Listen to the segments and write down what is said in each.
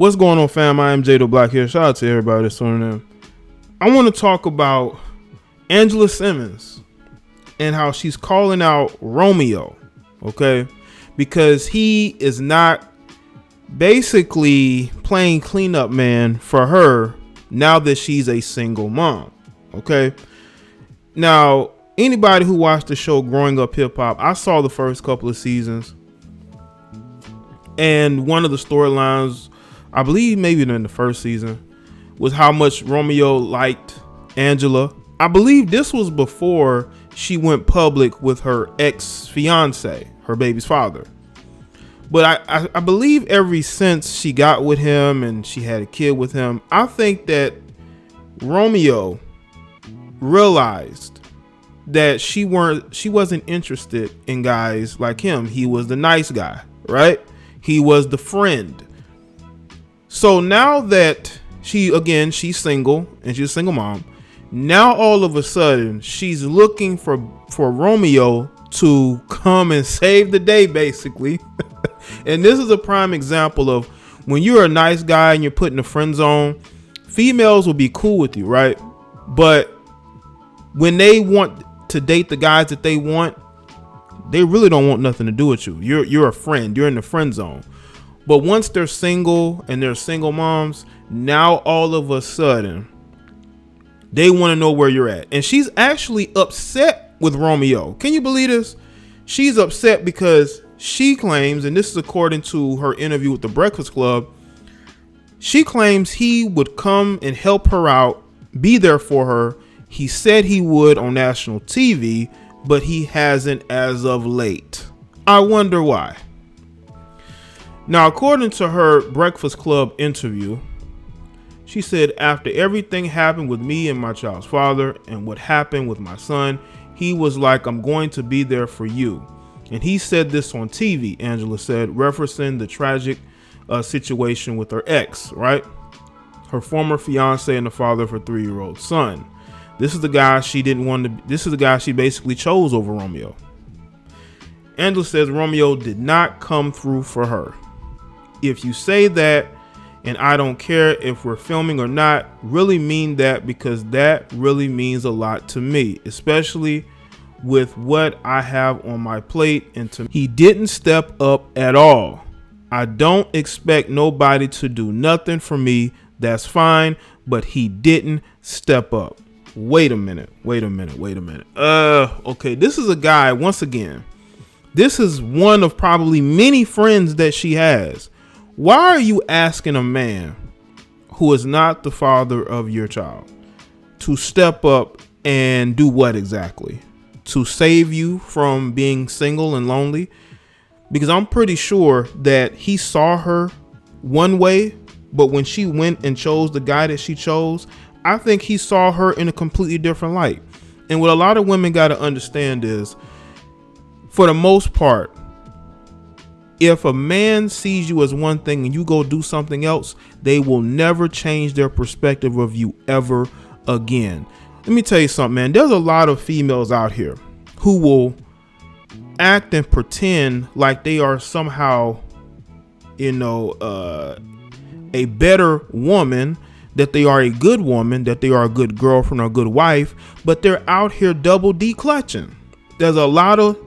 What's going on, fam? I am Jaye the Black here. Shout out to everybody that's tuning in. I want to talk about Angela Simmons and how she's calling out Romeo, okay? Because he is not basically playing cleanup man for her now that she's a single mom, okay? Now, anybody who watched the show Growing Up Hip Hop, I saw the first couple of seasons, and one of the storylines, I believe maybe in the first season, was how much Romeo liked Angela. I believe this was before she went public with her ex-fiance, her baby's father. But I believe ever since she got with him and she had a kid with him, I think that Romeo realized that she wasn't interested in guys like him. He was the nice guy, right? He was the friend. So now that she's single and she's a single mom, now all of a sudden she's looking for Romeo to come and save the day, basically. And this is a prime example of when you're a nice guy and you're put in the friend zone, females will be cool with you, right? But when they want to date the guys that they want, they really don't want nothing to do with you. You're a friend. You're in the friend zone. But once they're single and they're single moms, now all of a sudden they want to know where you're at. And she's actually upset with Romeo. Can you believe this? She's upset because she claims, and this is according to her interview with the Breakfast Club, she claims he would come and help her out, be there for her. He said he would on national TV, but he hasn't as of late. I wonder why. Now, according to her Breakfast Club interview, she said, after everything happened with me and my child's father and what happened with my son, he was like, I'm going to be there for you. And he said this on TV, Angela said, referencing the tragic situation with her ex, right? Her former fiance and the father of her 3-year-old son. This is the guy she didn't want to, this is the guy she basically chose over Romeo. Angela says Romeo did not come through for her. If you say that, and I don't care if we're filming or not, really mean that, because that really means a lot to me, especially with what I have on my plate. And to me, he didn't step up at all. I don't expect nobody to do nothing for me. That's fine, but he didn't step up. Wait a minute. Okay, this is a guy, once again, this is one of probably many friends that she has. Why are you asking a man who is not the father of your child to step up and do what exactly? To save you from being single and lonely? Because I'm pretty sure that he saw her one way, but when she went and chose the guy that she chose, I think he saw her in a completely different light. And what a lot of women got to understand is, for the most part, if a man sees you as one thing and you go do something else, they will never change their perspective of you ever again. Let me tell you something, man. There's a lot of females out here who will act and pretend like they are somehow, a better woman, that they are a good woman, that they are a good girlfriend or a good wife, but they're out here double D clutching. There's a lot of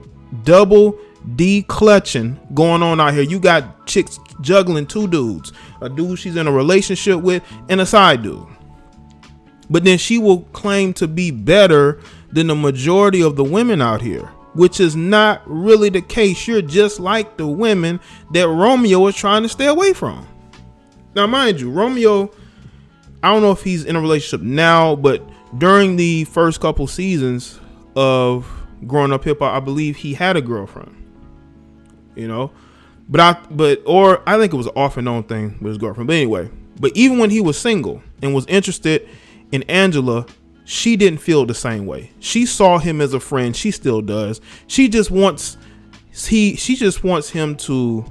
double D clutching going on out here. You got chicks juggling two dudes, a dude she's in a relationship with and a side dude. But then she will claim to be better than the majority of the women out here, which is not really the case. You're just like the women that Romeo is trying to stay away from. Now, mind you, Romeo, I don't know if he's in a relationship now, but during the first couple seasons of Growing Up Hip Hop, I believe he had a girlfriend. But I think it was an off and on thing with his girlfriend. But anyway, but even when he was single and was interested in Angela, she didn't feel the same way. She saw him as a friend. She still does. She just wants him to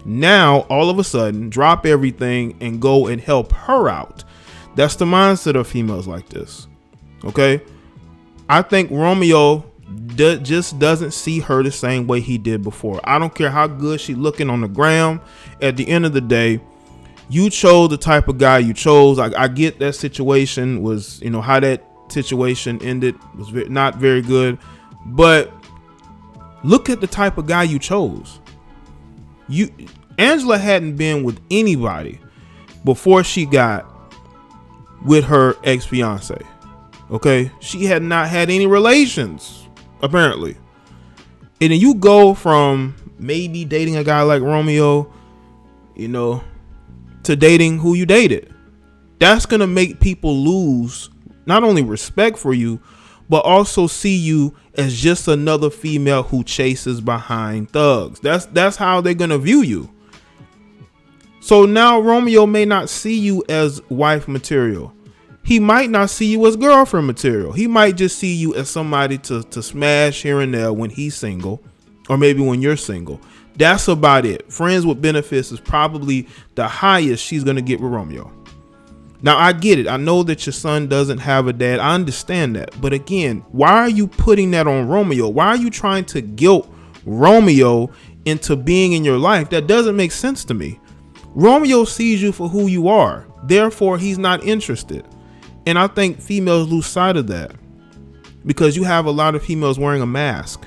now all of a sudden drop everything and go and help her out. That's the mindset of females like this. Okay. I think Romeo just doesn't see her the same way he did before. I don't care how good she looking on the ground. At the end of the day, You chose the type of guy you chose. I get that situation was, how that situation ended was not very good, but look at the type of guy you chose. Angela hadn't been with anybody before she got with her ex-fiance. Okay, she had not had any relations apparently, and then you go from maybe dating a guy like Romeo, to dating who you dated. That's gonna make people lose not only respect for you, but also see you as just another female who chases behind thugs. That's how they're gonna view you. So now Romeo may not see you as wife material. He might not see you as girlfriend material. He might just see you as somebody to smash here and there when he's single, or maybe when you're single. That's about it. Friends with benefits is probably the highest she's going to get with Romeo. Now, I get it. I know that your son doesn't have a dad. I understand that. But again, why are you putting that on Romeo? Why are you trying to guilt Romeo into being in your life? That doesn't make sense to me. Romeo sees you for who you are. Therefore, he's not interested. And I think females lose sight of that because you have a lot of females wearing a mask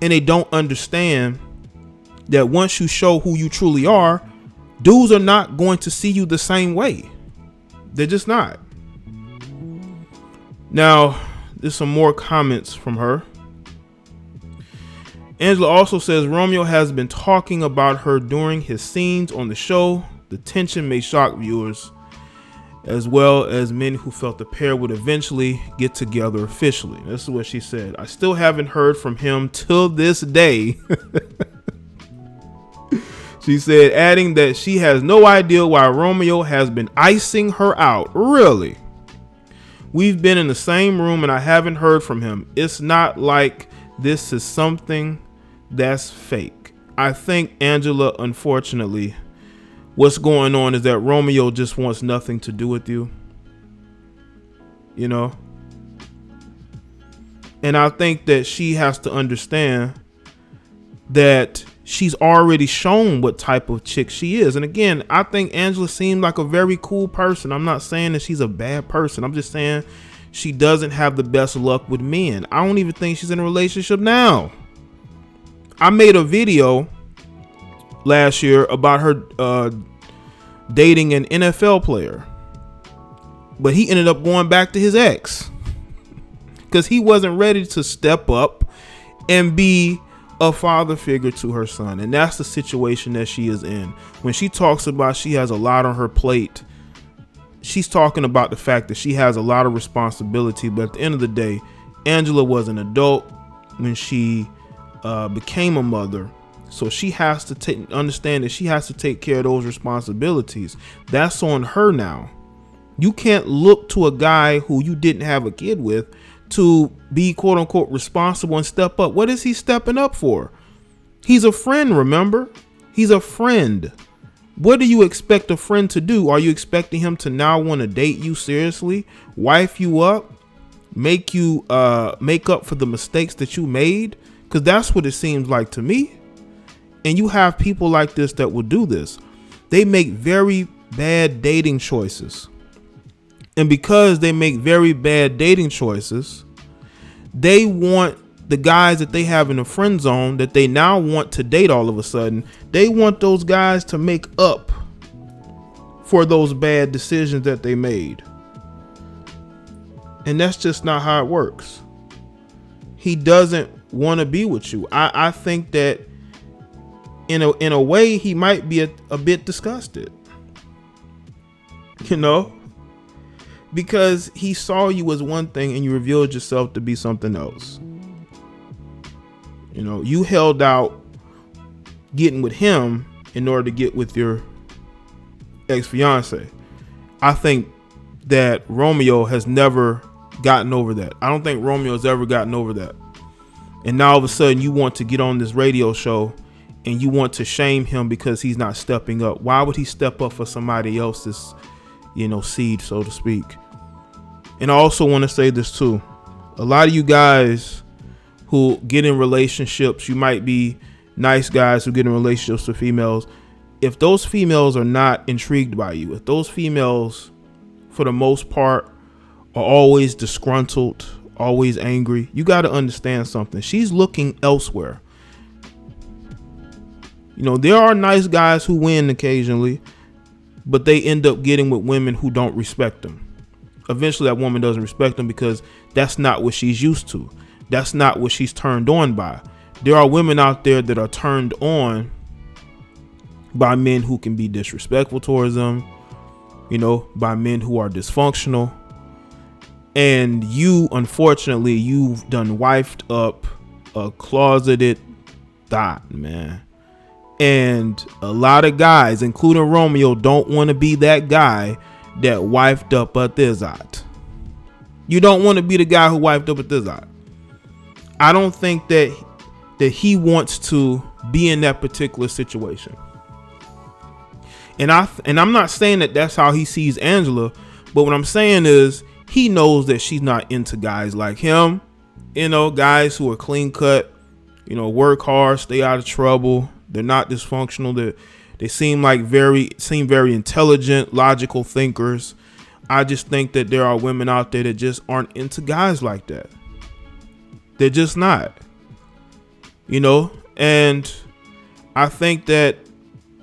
and they don't understand that once you show who you truly are, dudes are not going to see you the same way. They're just not. Now, there's some more comments from her. Angela also says Romeo has been talking about her during his scenes on the show. The tension may shock viewers, as well as many who felt the pair would eventually get together officially. This is what she said. I still haven't heard from him till this day. She said, adding that she has no idea why Romeo has been icing her out. Really? We've been in the same room and I haven't heard from him. It's not like this is something that's fake. I think, Angela, unfortunately, what's going on is that Romeo just wants nothing to do with you. And I think that she has to understand that she's already shown what type of chick she is. And again, I think Angela seemed like a very cool person. I'm not saying that she's a bad person. I'm just saying she doesn't have the best luck with men. I don't even think she's in a relationship now. I made a video last year about her dating an NFL player, but he ended up going back to his ex because he wasn't ready to step up and be a father figure to her son. And that's the situation that she is in. When she talks about she has a lot on her plate, she's talking about the fact that she has a lot of responsibility. But at the end of the day, Angela was an adult when she became a mother. So she has to understand that she has to take care of those responsibilities. That's on her now. You can't look to a guy who you didn't have a kid with to be quote unquote responsible and step up. What is he stepping up for? He's a friend, remember? He's a friend. What do you expect a friend to do? Are you expecting him to now want to date you seriously, wife you up, make you make up for the mistakes that you made? Because that's what it seems like to me. And you have people like this that will do this. They make very bad dating choices. And because they make very bad dating choices, they want the guys that they have in the friend zone that they now want to date all of a sudden. They want those guys to make up for those bad decisions that they made. And that's just not how it works. He doesn't want to be with you. I think that in a way he might be a bit disgusted, because he saw you as one thing and you revealed yourself to be something else. You held out getting with him in order to get with your ex-fiance. I think that Romeo has never gotten over that. I don't think Romeo has ever gotten over that. And now all of a sudden you want to get on this radio show and you want to shame him because he's not stepping up. Why would he step up for somebody else's, seed, so to speak? And I also want to say this too. A lot of you guys who get in relationships, you might be nice guys who get in relationships with females. if those females are not intrigued by you, if those females, for the most part, are always disgruntled, always angry, you got to understand something. She's looking elsewhere. You know, there are nice guys who win occasionally, but they end up getting with women who don't respect them. Eventually, that woman doesn't respect them because that's not what she's used to. That's not what she's turned on by. There are women out there that are turned on by men who can be disrespectful towards them, you know, by men who are dysfunctional. And you, unfortunately, you've done wifed up a closeted thought, man. And a lot of guys, including Romeo, don't want to be that guy that wifed up a thizot. You don't want to be the guy who wifed up a thizot. I don't think that he wants to be in that particular situation. And I'm not saying that that's how he sees Angela, but what I'm saying is he knows that she's not into guys like him, you know, guys who are clean cut, you know, work hard, stay out of trouble. They're not dysfunctional. They seem very intelligent, logical thinkers. I just think that there are women out there that just aren't into guys like that. They're just not, you know, and I think that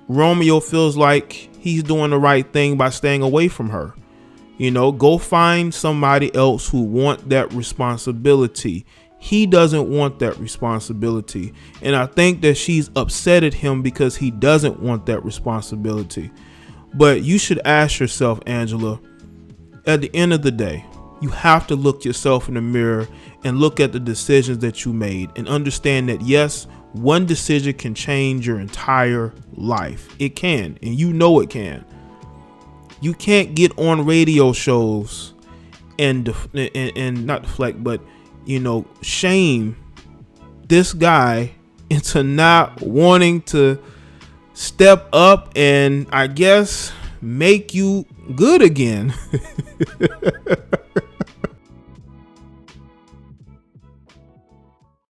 Romeo feels like he's doing the right thing by staying away from her. You know, go find somebody else who want that responsibility. He doesn't want that responsibility. And I think that she's upset at him because he doesn't want that responsibility. But you should ask yourself, Angela, at the end of the day, you have to look yourself in the mirror and look at the decisions that you made and understand that, yes, one decision can change your entire life. It can, and you know it can. You can't get on radio shows and not deflect, but, you know, shame this guy into not wanting to step up and, I guess, make you good again.